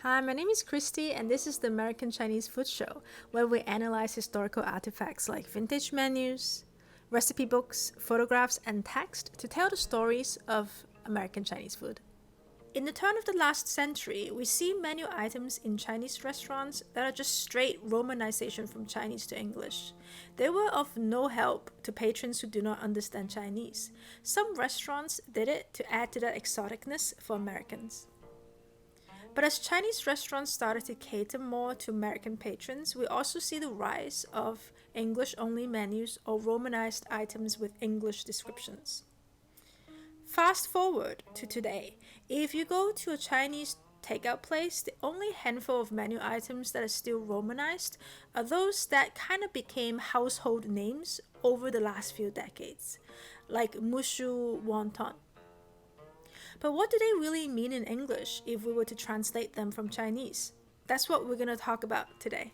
Hi, my name is Christy, and this is the American Chinese Food Show, where we analyze historical artifacts like vintage menus, recipe books, photographs, and text to tell the stories of American Chinese food. In the turn of the last century, we see menu items in Chinese restaurants that are just straight romanization from Chinese to English. They were of no help to patrons who do not understand Chinese. Some restaurants did it to add to that exoticness for Americans. But as Chinese restaurants started to cater more to American patrons, we also see the rise of English only menus or romanized items with English descriptions. Fast forward to today, if you go to a Chinese takeout place, the only handful of menu items that are still romanized are those that kind of became household names over the last few decades, like mushu wonton. But what do they really mean in English if we were to translate them from Chinese? That's what we're going to talk about today.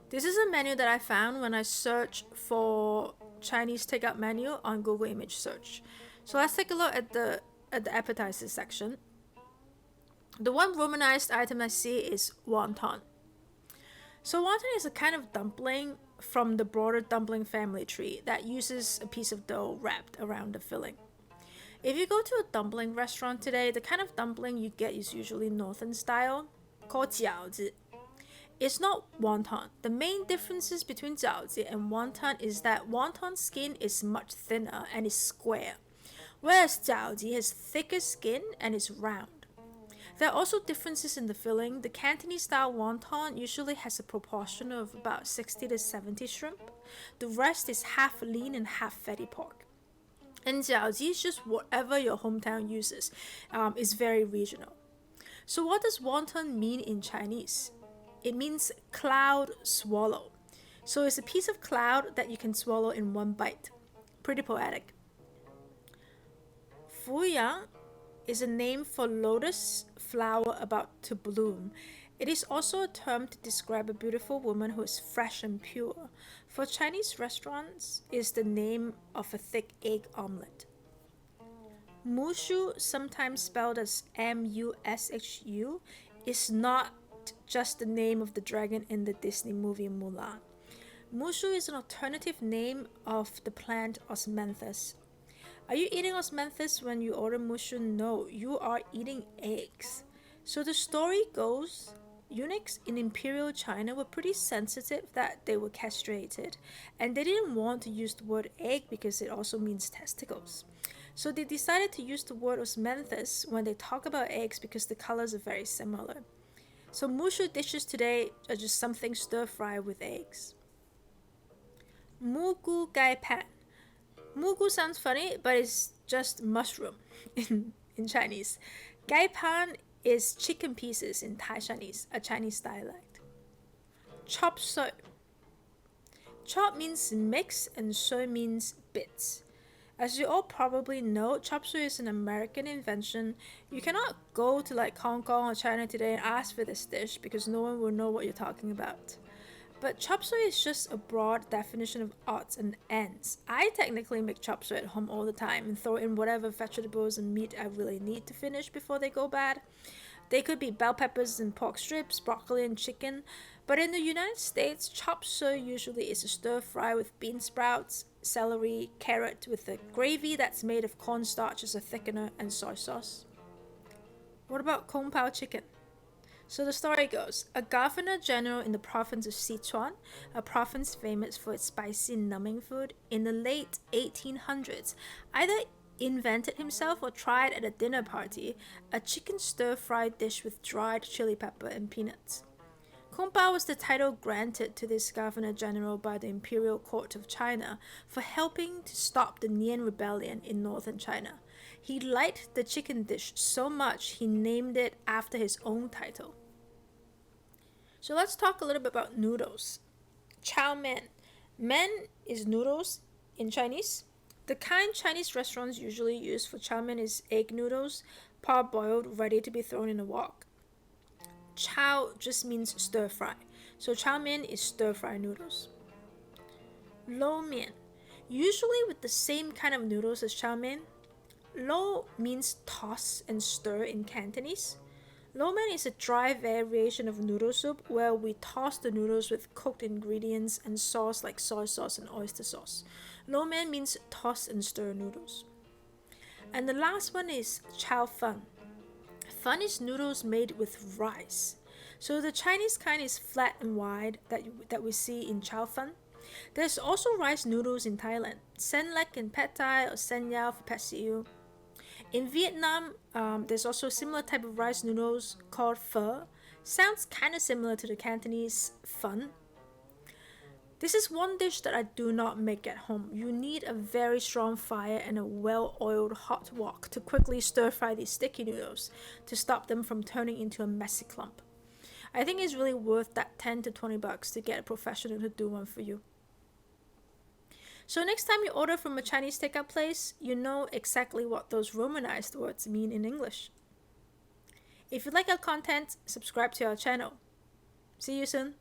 This is a menu that I found when I searched for Chinese takeout menu on Google image search. So let's take a look at the appetizers section. The one romanized item I see is wonton. So wonton is a kind of dumpling from the broader dumpling family tree that uses a piece of dough wrapped around the filling. If you go to a dumpling restaurant today, the kind of dumpling you get is usually northern style, called 饺子. It's not wonton. The main differences between 饺子and wonton is that wonton skin is much thinner and is square, whereas 饺子has thicker skin and is round. There are also differences in the filling. The Cantonese style wonton usually has a proportion of about 60 to 70 shrimp. The rest is half lean and half fatty pork. And 饺子 is just whatever your hometown uses. It's very regional. So what does wonton mean in Chinese? It means cloud swallow. So it's a piece of cloud that you can swallow in one bite. Pretty poetic. Fuyang is a name for lotus flower about to bloom. It is also a term to describe a beautiful woman who is fresh and pure. For Chinese restaurants, is the name of a thick egg omelette. Mushu, sometimes spelled as Mushu, is not just the name of the dragon in the Disney movie Mulan. Mushu is an alternative name of the plant osmanthus. Are you eating osmanthus when you order mushu? No, you are eating eggs. So the story goes, eunuchs in imperial China were pretty sensitive that they were castrated, and they didn't want to use the word egg because it also means testicles. So they decided to use the word osmanthus when they talk about eggs because the colors are very similar. So mushu dishes today are just something stir-fried with eggs. Mugu gai pan. Mugu sounds funny, but it's just mushroom in Chinese. Gai pan is chicken pieces in Thai Chinese, a Chinese dialect. Chop suey. Chop means mix and suey means bits. As you all probably know, chop suey is an American invention. You cannot go to like Hong Kong or China today and ask for this dish because no one will know what you're talking about. But chop suey is just a broad definition of odds and ends. I technically make chop suey at home all the time and throw in whatever vegetables and meat I really need to finish before they go bad. They could be bell peppers and pork strips, broccoli and chicken. But in the United States, chop suey usually is a stir fry with bean sprouts, celery, carrot with a gravy that's made of cornstarch as a thickener and soy sauce. What about kung pao chicken? So the story goes, a governor general in the province of Sichuan, a province famous for its spicy numbing food, in the late 1800s, either invented himself or tried at a dinner party a chicken stir-fry dish with dried chili pepper and peanuts. Kung Pao was the title granted to this governor general by the imperial court of China for helping to stop the Nian rebellion in northern China. He liked the chicken dish so much he named it after his own title. So let's talk a little bit about noodles. Chow mein. Men is noodles in Chinese. The kind Chinese restaurants usually use for chow mein is egg noodles, parboiled, ready to be thrown in a wok. Chow just means stir fry. So chow mein is stir fry noodles. Lo mein. Usually with the same kind of noodles as chow mein. Lo means toss and stir in Cantonese. Lo mein is a dry variation of noodle soup where we toss the noodles with cooked ingredients and sauce like soy sauce and oyster sauce. Lo mein means toss and stir noodles. And the last one is chow fun. Fun is noodles made with rice. So the Chinese kind is flat and wide that we see in chow fun. There's also rice noodles in Thailand, sen lek in pad thai or sen yao for pad see ew. In Vietnam, there's also a similar type of rice noodles called pho. Sounds kind of similar to the Cantonese fun. This is one dish that I do not make at home. You need a very strong fire and a well-oiled hot wok to quickly stir-fry these sticky noodles to stop them from turning into a messy clump. I think it's really worth that 10 to 20 bucks to get a professional to do one for you. So next time you order from a Chinese takeout place, you know exactly what those romanized words mean in English. If you like our content, subscribe to our channel. See you soon.